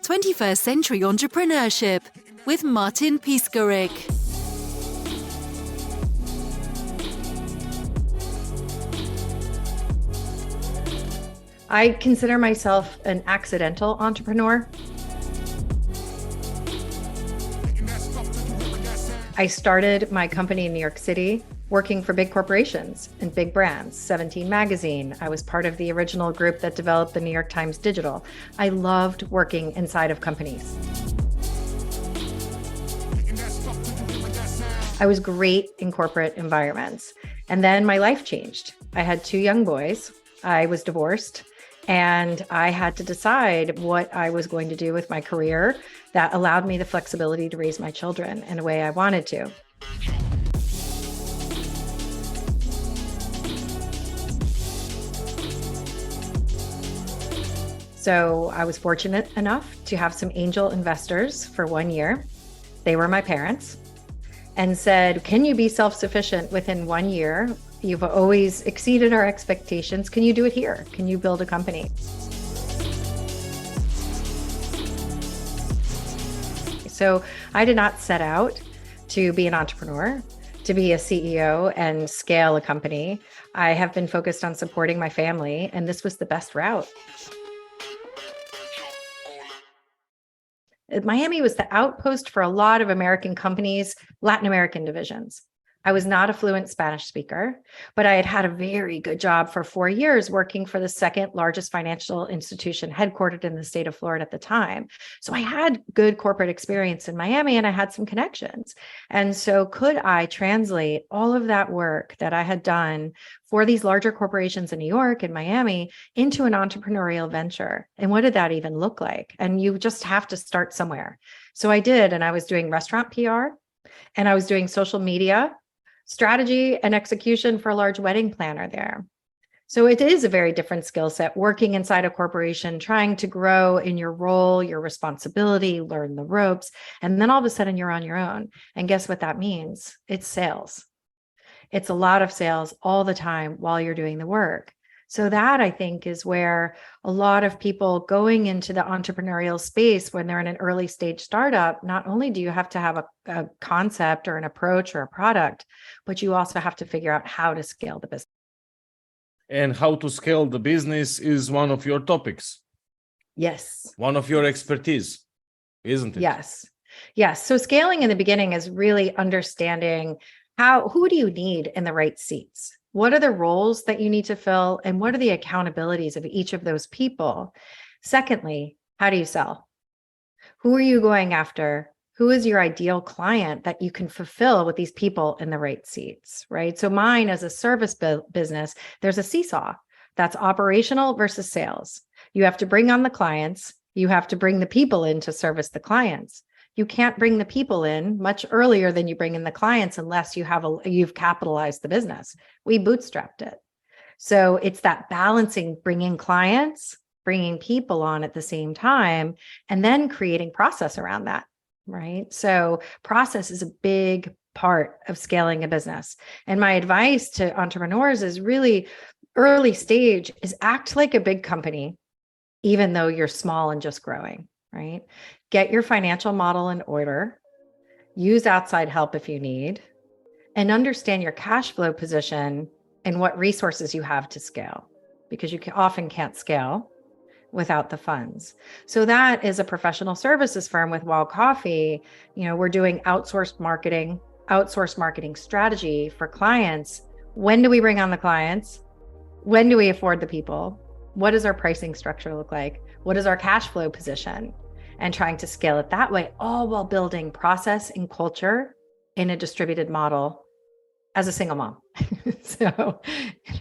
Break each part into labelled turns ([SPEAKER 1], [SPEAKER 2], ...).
[SPEAKER 1] 21st Century Entrepreneurship with Martin Piskarik.
[SPEAKER 2] I consider myself an accidental entrepreneur. I started my company in New York City working for big corporations and big brands, 17 Magazine. I was part of the original group that developed the New York Times Digital. I loved working inside of companies. I was great in corporate environments. And then my life changed. I had 2 young boys. I was divorced. And I had to decide what I was going to do with my career that allowed me the flexibility to raise my children in a way I wanted to. So I was fortunate enough to have some angel investors for 1 year. They were my parents and said, can you be self-sufficient within 1 year? You've always exceeded our expectations. Can you do it here? Can you build a company? So I did not set out to be an entrepreneur, to be a CEO and scale a company. I have been focused on supporting my family, and this was the best route. Miami was the outpost for a lot of American companies, Latin American divisions. I was not a fluent Spanish speaker, but I had had a very good job for 4 years working for the second largest financial institution headquartered in the state of Florida at the time. So I had good corporate experience in Miami and I had some connections. And so could I translate all of that work that I had done for these larger corporations in New York and Miami into an entrepreneurial venture? And what did that even look like? And you just have to start somewhere. So I did, and I was doing restaurant PR and I was doing social media strategy and execution for a large wedding planner there. So it is a very different skill set, working inside a corporation, trying to grow in your role, your responsibility, learn the ropes, and then all of a sudden you're on your own. And guess what that means? It's sales. It's a lot of sales all the time while you're doing the work. So that, I think, is where a lot of people going into the entrepreneurial space when they're in an early stage startup, not only do you have to have a concept or an approach or a product, but you also have to figure out how to scale the business.
[SPEAKER 3] And how to scale the business is one of your topics.
[SPEAKER 2] Yes.
[SPEAKER 3] One of your expertise, isn't it?
[SPEAKER 2] Yes. Yes. So scaling in the beginning is really understanding who do you need in the right seats? What are the roles that you need to fill? And what are the accountabilities of each of those people? Secondly, how do you sell? Who are you going after? Who is your ideal client that you can fulfill with these people in the right seats, right? So mine as a service business, there's a seesaw. That's operational versus sales. You have to bring on the clients. You have to bring the people in to service the clients. You can't bring the people in much earlier than you bring in the clients unless you've capitalized the business. We bootstrapped it. So it's that balancing, bringing clients, bringing people on at the same time, and then creating process around that, right? So process is a big part of scaling a business. And my advice to entrepreneurs is really early stage is act like a big company, even though you're small and just growing, right? Get your financial model in order, use outside help if you need, and understand your cash flow position and what resources you have to scale, because you often can't scale without the funds. So that is a professional services firm with Wild Coffee. We're doing outsourced marketing strategy for clients. When do we bring on the clients? When do we afford the people? What does our pricing structure look like? What is our cash flow position? And trying to scale it that way, all while building process and culture in a distributed model as a single mom. So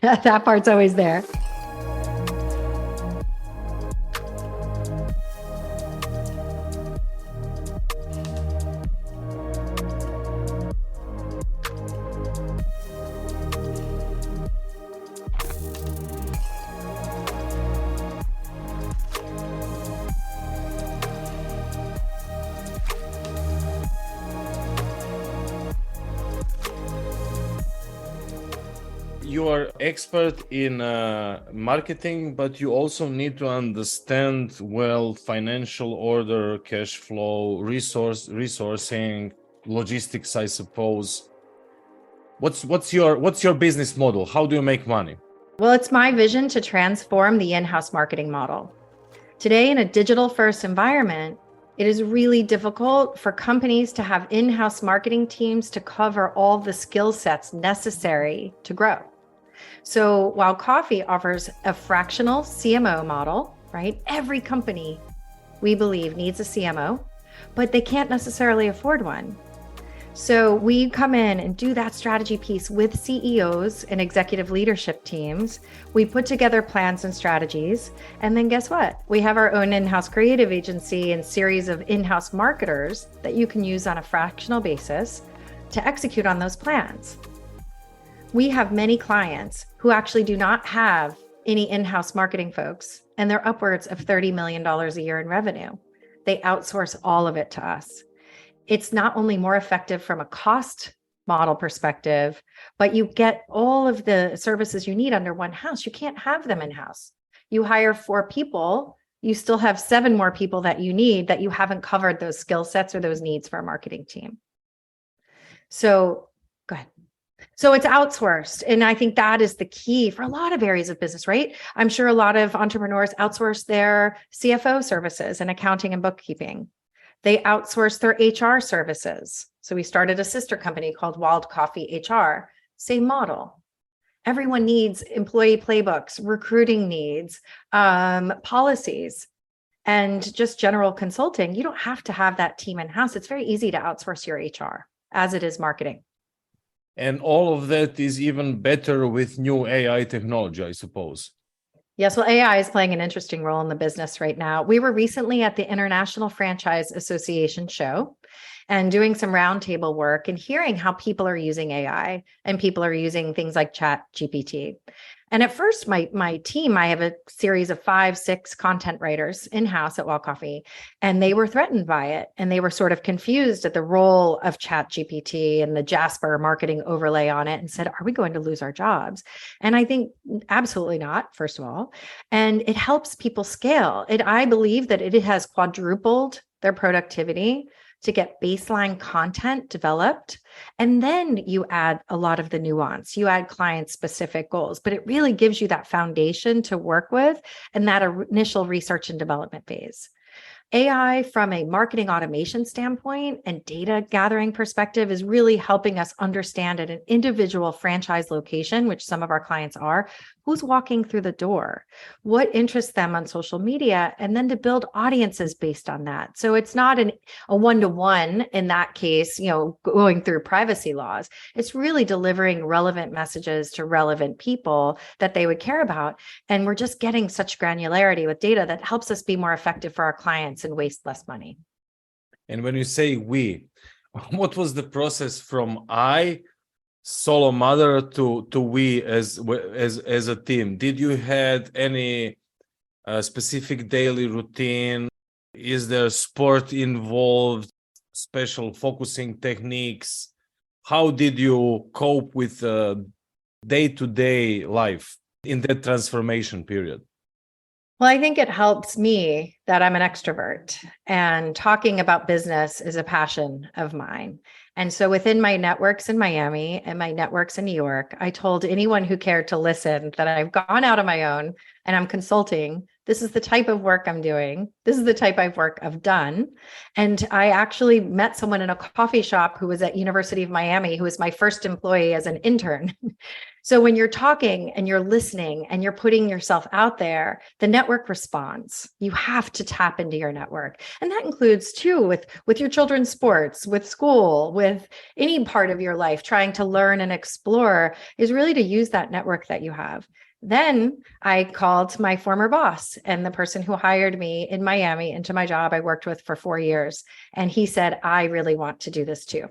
[SPEAKER 2] that part's always there.
[SPEAKER 3] You you are expert in marketing, but you also need to understand well financial order, cash flow, resourcing, logistics, I suppose. What's your business model? How do you make money?
[SPEAKER 2] Well, it's my vision to transform the in-house marketing model. Today, in a digital-first environment, it is really difficult for companies to have in-house marketing teams to cover all the skill sets necessary to grow. So while coffee offers a fractional CMO model, right? Every company, we believe, needs a CMO, but they can't necessarily afford one. So we come in and do that strategy piece with CEOs and executive leadership teams. We put together plans and strategies. And then guess what? We have our own in-house creative agency and series of in-house marketers that you can use on a fractional basis to execute on those plans. We have many clients who actually do not have any in-house marketing folks, and they're upwards of $30 million a year in revenue. They outsource all of it to us. It's not only more effective from a cost model perspective, but you get all of the services you need under one house. You can't have them in-house. You hire 4 people, you still have 7 more people that you need that you haven't covered those skill sets or those needs for a marketing team. So go ahead. So it's outsourced. And I think that is the key for a lot of areas of business, right? I'm sure a lot of entrepreneurs outsource their CFO services and accounting and bookkeeping. They outsource their HR services. So we started a sister company called Wild Coffee HR. Same model. Everyone needs employee playbooks, recruiting needs, policies, and just general consulting. You don't have to have that team in-house. It's very easy to outsource your HR as it is marketing.
[SPEAKER 3] And all of that is even better with new AI technology, I suppose.
[SPEAKER 2] Yes, well, AI is playing an interesting role in the business right now. We were recently at the International Franchise Association show and doing some roundtable work and hearing how people are using AI and people are using things like Chat GPT. And at first, my team, I have a series of 5, 6 content writers in-house at Wild Coffee, and they were threatened by it. And they were sort of confused at the role of Chat GPT and the Jasper marketing overlay on it and said, are we going to lose our jobs? And I think absolutely not, first of all. And it helps people scale. I believe that it has quadrupled their productivity to get baseline content developed. And then you add a lot of the nuance, you add client specific goals, but it really gives you that foundation to work with and that initial research and development phase. AI from a marketing automation standpoint and data gathering perspective is really helping us understand at an individual franchise location, which some of our clients are, who's walking through the door, what interests them on social media, and then to build audiences based on that. So it's not a one-to-one in that case, going through privacy laws. It's really delivering relevant messages to relevant people that they would care about. And we're just getting such granularity with data that helps us be more effective for our clients and waste less money.
[SPEAKER 3] And when you say we, what was the process from I, solo mother, to we as a team? Did you had any specific daily routine? Is there sport involved? Special focusing techniques? How did you cope with day-to-day life in that transformation period?
[SPEAKER 2] Well, I think it helps me that I'm an extrovert and talking about business is a passion of mine. And so within my networks in Miami and my networks in New York, I told anyone who cared to listen that I've gone out on my own and I'm consulting. This is the type of work I'm doing. This is the type of work I've done. And I actually met someone in a coffee shop who was at University of Miami, who was my first employee as an intern. So when you're talking and you're listening and you're putting yourself out there, the network responds. You have to tap into your network. And that includes too with your children's sports, with school, with any part of your life, trying to learn and explore is really to use that network that you have. Then I called my former boss and the person who hired me in Miami into my job I worked with for 4 years. And he said, I really want to do this too.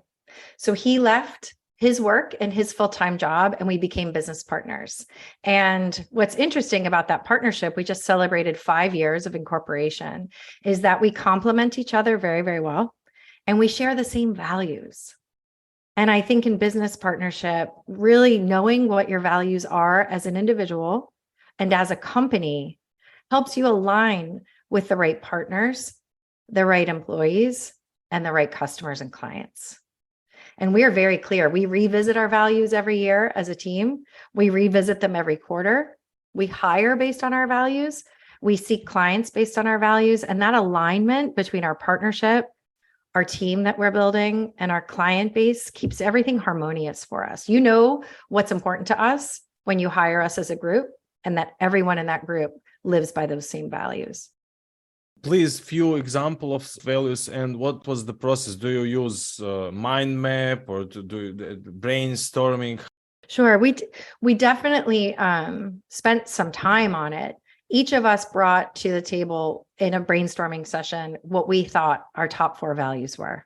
[SPEAKER 2] So he left his work and his full-time job, and we became business partners. And what's interesting about that partnership, we just celebrated 5 years of incorporation, is that we complement each other very, very well. And we share the same values. And I think in business partnership, really knowing what your values are as an individual and as a company helps you align with the right partners, the right employees, and the right customers and clients. And we are very clear. We revisit our values every year as a team. We revisit them every quarter. We hire based on our values. We seek clients based on our values. And that alignment between our partnership, our team that we're building, and our client base keeps everything harmonious for us. You know what's important to us when you hire us as a group, and that everyone in that group lives by those same values.
[SPEAKER 3] Please, few example of values, and what was the process? Do you use mind map or to do brainstorming?
[SPEAKER 2] Sure, we definitely spent some time on it. Each of us brought to the table in a brainstorming session what we thought our top 4 values were.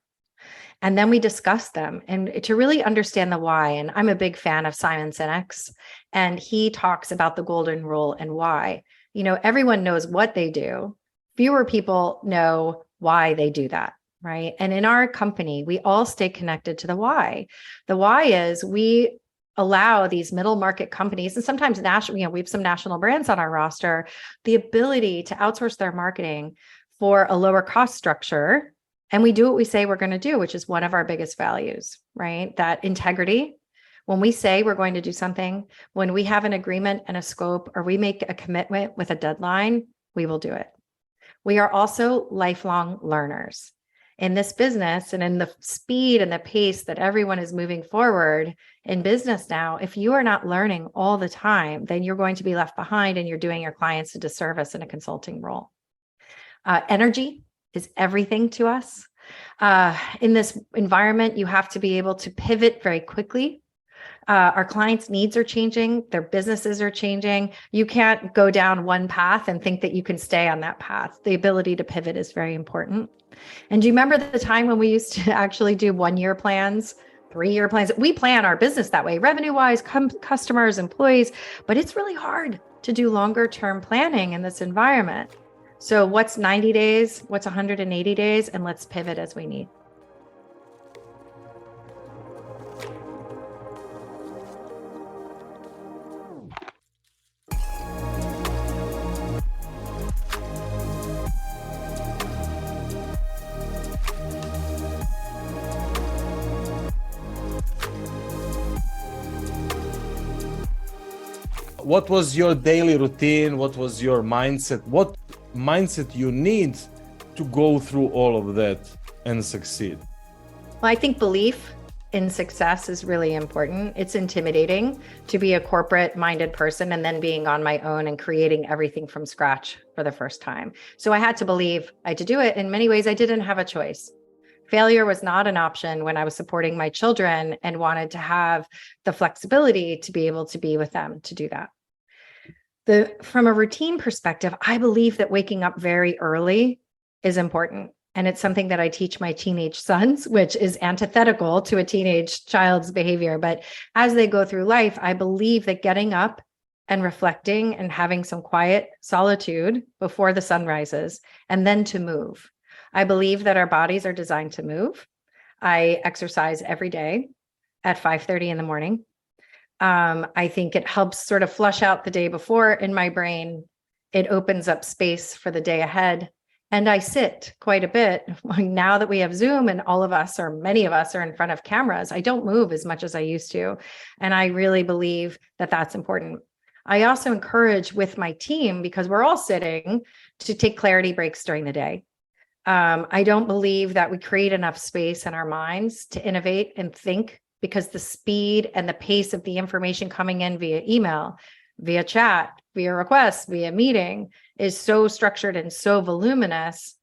[SPEAKER 2] And then we discussed them and to really understand the why. And I'm a big fan of Simon Sinek's, and he talks about the golden rule and why. You know, everyone knows what they do. Fewer people know why they do that, right? And in our company, we all stay connected to the why. The why is we allow these middle market companies, and sometimes national, we have some national brands on our roster, the ability to outsource their marketing for a lower cost structure. And we do what we say we're going to do, which is one of our biggest values, right? That integrity. When we say we're going to do something, when we have an agreement and a scope, or we make a commitment with a deadline, we will do it. We are also lifelong learners in this business, and in the speed and the pace that everyone is moving forward in business now. If you are not learning all the time, then you're going to be left behind, and you're doing your clients a disservice in a consulting role. Energy is everything to us. In this environment, you have to be able to pivot very quickly. Our clients' needs are changing. Their businesses are changing. You can't go down one path and think that you can stay on that path. The ability to pivot is very important. And do you remember the time when we used to actually do 1-year plans, 3-year plans? We plan our business that way, revenue-wise, customers, employees, but it's really hard to do longer-term planning in this environment. So what's 90 days? What's 180 days? And let's pivot as we need.
[SPEAKER 3] What was your daily routine? What was your mindset? What mindset you need to go through all of that and succeed?
[SPEAKER 2] Well, I think belief in success is really important. It's intimidating to be a corporate-minded person and then being on my own and creating everything from scratch for the first time. So I had to believe I had to do it. In many ways, I didn't have a choice. Failure was not an option when I was supporting my children and wanted to have the flexibility to be able to be with them to do that. From a routine perspective, I believe that waking up very early is important. And it's something that I teach my teenage sons, which is antithetical to a teenage child's behavior. But as they go through life, I believe that getting up and reflecting and having some quiet solitude before the sun rises, and then to move. I believe that our bodies are designed to move. I exercise every day at 5:30 in the morning. I think it helps sort of flush out the day before in my brain. It opens up space for the day ahead. And I sit quite a bit. Now that we have Zoom and all of us, or many of us, are in front of cameras, I don't move as much as I used to. And I really believe that that's important. I also encourage with my team, because we're all sitting, to take clarity breaks during the day. I don't believe that we create enough space in our minds to innovate and think, because the speed and the pace of the information coming in via email, via chat, via request, via meeting is so structured and so voluminous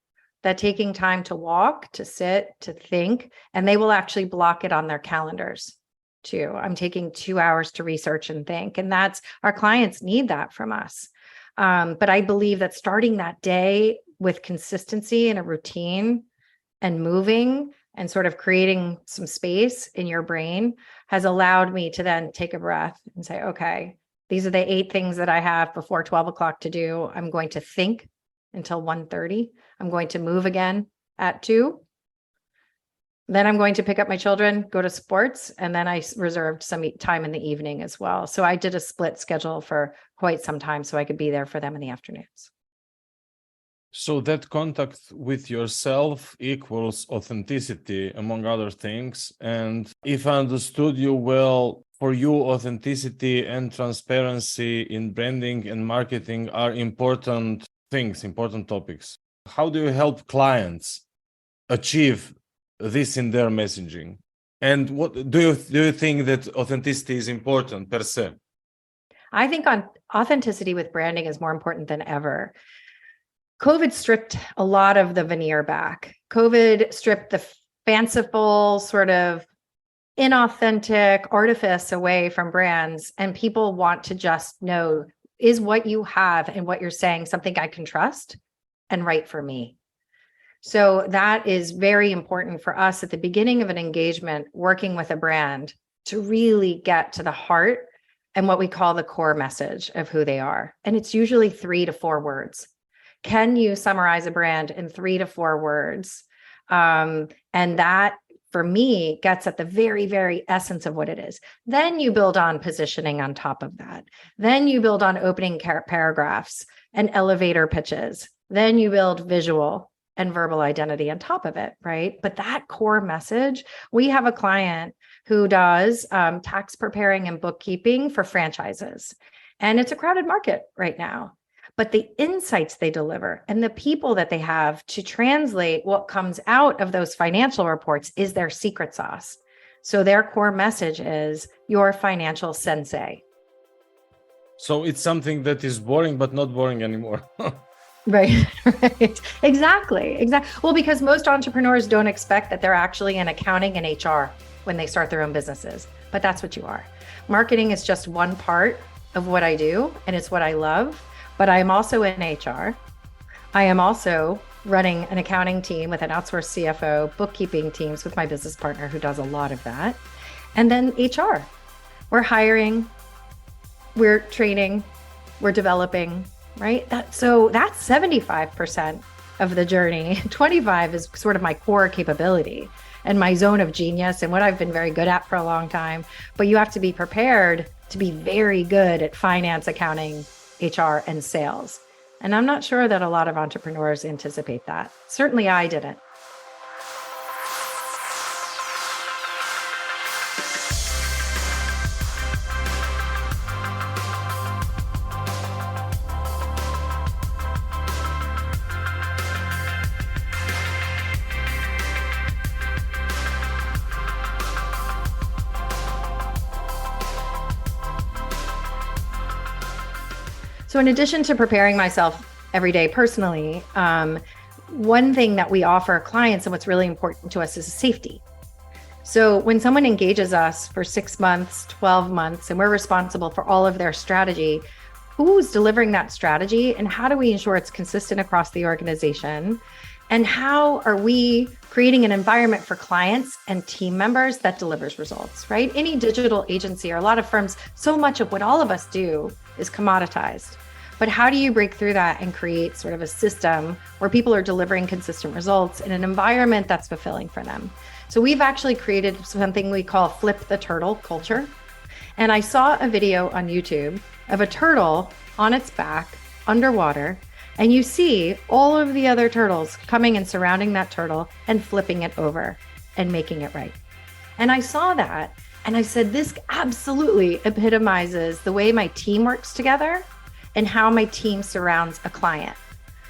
[SPEAKER 2] that taking time to walk, to sit, to think, and they will actually block it on their calendars too. I'm taking 2 hours to research and think, and that's, our clients need that from us. But I believe that starting that day with consistency and a routine and moving and sort of creating some space in your brain has allowed me to then take a breath and say, okay, these are the 8 things that I have before 12 o'clock to do. I'm going to think until 1:30. I'm going to move again at 2. Then I'm going to pick up my children, go to sports, and then I reserved some time in the evening as well. So I did a split schedule for quite some time so I could be there for them in the afternoons.
[SPEAKER 3] So that contact with yourself equals authenticity, among other things. And if I understood you well, for you, authenticity and transparency in branding and marketing are important things, important topics. How do you help clients achieve this in their messaging? And what do you think that authenticity is important per se?
[SPEAKER 2] I think authenticity with branding is more important than ever. COVID stripped a lot of the veneer back. COVID stripped the fanciful, sort of inauthentic artifice away from brands. And people want to just know, is what you have and what you're saying something I can trust and right for me? So that is very important for us at the beginning of an engagement, working with a brand to really get to the heart and what we call the core message of who they are. And it's usually 3 to 4 words. Can you summarize a brand in 3 to 4 words? And that, for me, gets at the very, very essence of what it is. Then you build on positioning on top of that. Then you build on opening paragraphs and elevator pitches. Then you build visual and verbal identity on top of it, right? But that core message, we have a client who does tax preparing and bookkeeping for franchises. And it's a crowded market right now. But the insights they deliver and the people that they have to translate what comes out of those financial reports is their secret sauce. So their core message is your financial sensei.
[SPEAKER 3] So it's something that is boring, but not boring anymore.
[SPEAKER 2] Right. Exactly. Well, because most entrepreneurs don't expect that they're actually in accounting and HR when they start their own businesses, but that's what you are. Marketing is just one part of what I do, and it's what I love. But I am also in HR. I am also running an accounting team with an outsourced CFO, bookkeeping teams with my business partner who does a lot of that. And then HR. We're hiring, we're training, we're developing, right? So that's 75% of the journey. 25 is sort of my core capability and my zone of genius and what I've been very good at for a long time. But you have to be prepared to be very good at finance, accounting, HR, and sales. And I'm not sure that a lot of entrepreneurs anticipate that. Certainly I didn't. So in addition to preparing myself every day personally, one thing that we offer clients and what's really important to us is safety. So when someone engages us for 6 months, 12 months, and we're responsible for all of their strategy, who's delivering that strategy and how do we ensure it's consistent across the organization? And how are we creating an environment for clients and team members that delivers results, right? Any digital agency or a lot of firms, so much of what all of us do is commoditized. But how do you break through that and create sort of a system where people are delivering consistent results in an environment that's fulfilling for them? So we've actually created something we call flip the turtle culture. And I saw a video on YouTube of a turtle on its back underwater, and you see all of the other turtles coming and surrounding that turtle and flipping it over and making it right. And I saw that and I said, this absolutely epitomizes the way my team works together and how my team surrounds a client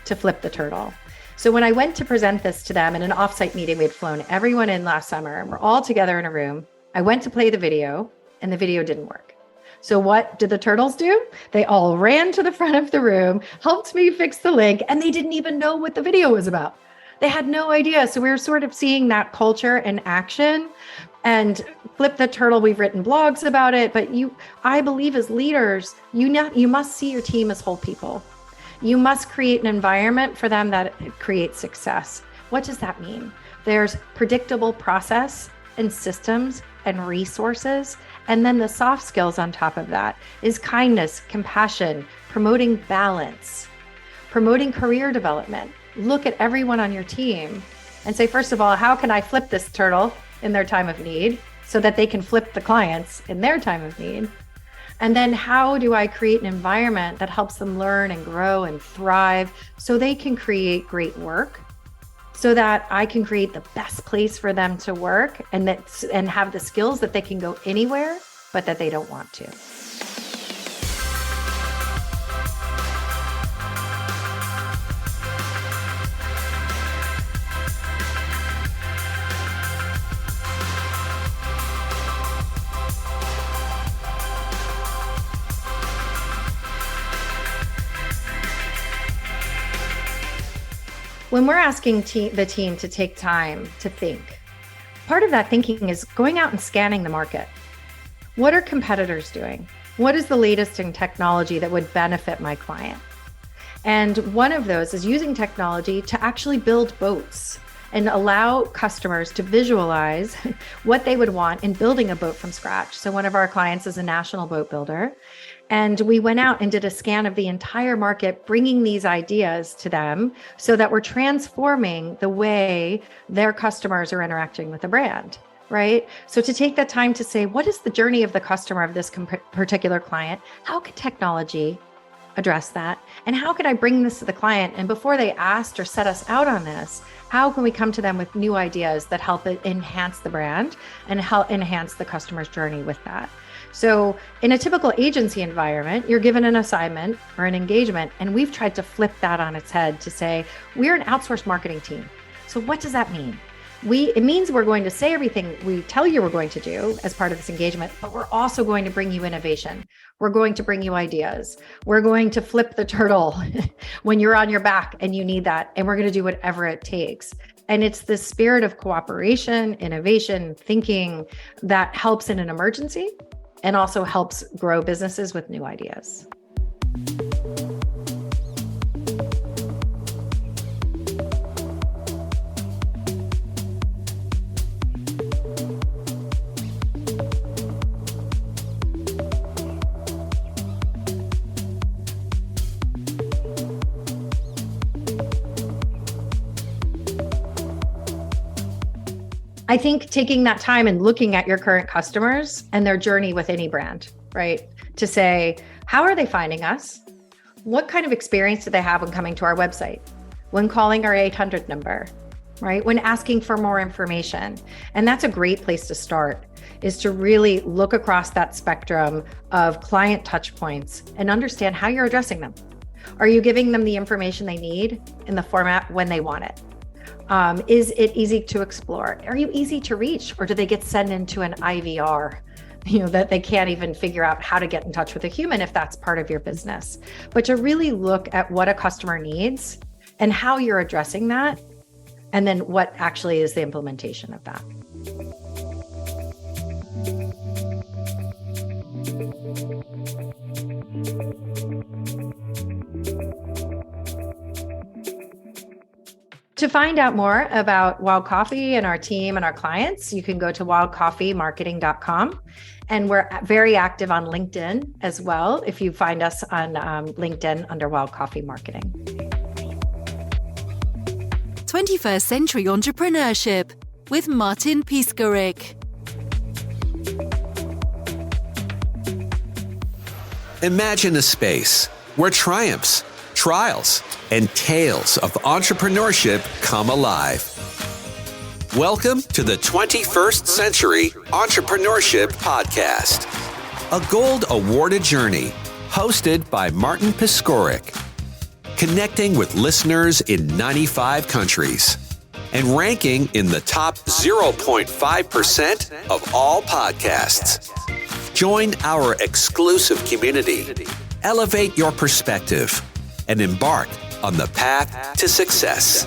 [SPEAKER 2] to flip the turtle. So when I went to present this to them in an offsite meeting, we had flown everyone in last summer and we're all together in a room. I went to play the video and the video didn't work. So what did the turtles do? They all ran to the front of the room, helped me fix the link, and they didn't even know what the video was about. They had no idea. So we were sort of seeing that culture in action. And Flip the Turtle, we've written blogs about it, but I believe as leaders, you must see your team as whole people. You must create an environment for them that creates success. What does that mean? There's predictable process and systems and resources. And then the soft skills on top of that is kindness, compassion, promoting balance, promoting career development. Look at everyone on your team and say, first of all, how can I flip this turtle in their time of need so that they can flip the clients in their time of need? And then how do I create an environment that helps them learn and grow and thrive so they can create great work, so that I can create the best place for them to work and have the skills that they can go anywhere, but that they don't want to. When we're asking the team to take time to think, part of that thinking is going out and scanning the market. What are competitors doing? What is the latest in technology that would benefit my client? And one of those is using technology to actually build boats and allow customers to visualize what they would want in building a boat from scratch. So one of our clients is a national boat builder. And we went out and did a scan of the entire market, bringing these ideas to them so that we're transforming the way their customers are interacting with the brand, right? So to take that time to say, what is the journey of the customer of this particular client? How can technology address that? And how can I bring this to the client? And before they asked or set us out on this, how can we come to them with new ideas that help it enhance the brand and help enhance the customer's journey with that? So in a typical agency environment, you're given an assignment or an engagement, and we've tried to flip that on its head to say, we're an outsourced marketing team. So what does that mean? It means we're going to say everything we tell you we're going to do as part of this engagement, but we're also going to bring you innovation. We're going to bring you ideas. We're going to flip the turtle when you're on your back and you need that. And we're going to do whatever it takes. And it's the spirit of cooperation, innovation, thinking that helps in an emergency and also helps grow businesses with new ideas. I think taking that time and looking at your current customers and their journey with any brand, right? To say, how are they finding us? What kind of experience do they have when coming to our website? When calling our 800 number, right? When asking for more information. And that's a great place to start, is to really look across that spectrum of client touch points and understand how you're addressing them. Are you giving them the information they need in the format when they want it? Is it easy to explore? Are you easy to reach? Or do they get sent into an IVR, that they can't even figure out how to get in touch with a human if that's part of your business? But to really look at what a customer needs and how you're addressing that, and then what actually is the implementation of that. To find out more about Wild Coffee and our team and our clients, you can go to wildcoffeemarketing.com. And we're very active on LinkedIn as well, if you find us on LinkedIn under Wild Coffee Marketing.
[SPEAKER 1] 21st Century Entrepreneurship with Martin Piskarik.
[SPEAKER 4] Imagine a space where triumphs, trials, and tales of entrepreneurship come alive. Welcome to the 21st Century Entrepreneurship Podcast, a gold awarded journey hosted by Martin Piskarik, connecting with listeners in 95 countries and ranking in the top 0.5% of all podcasts. Join our exclusive community, elevate your perspective, and embark on the path to success.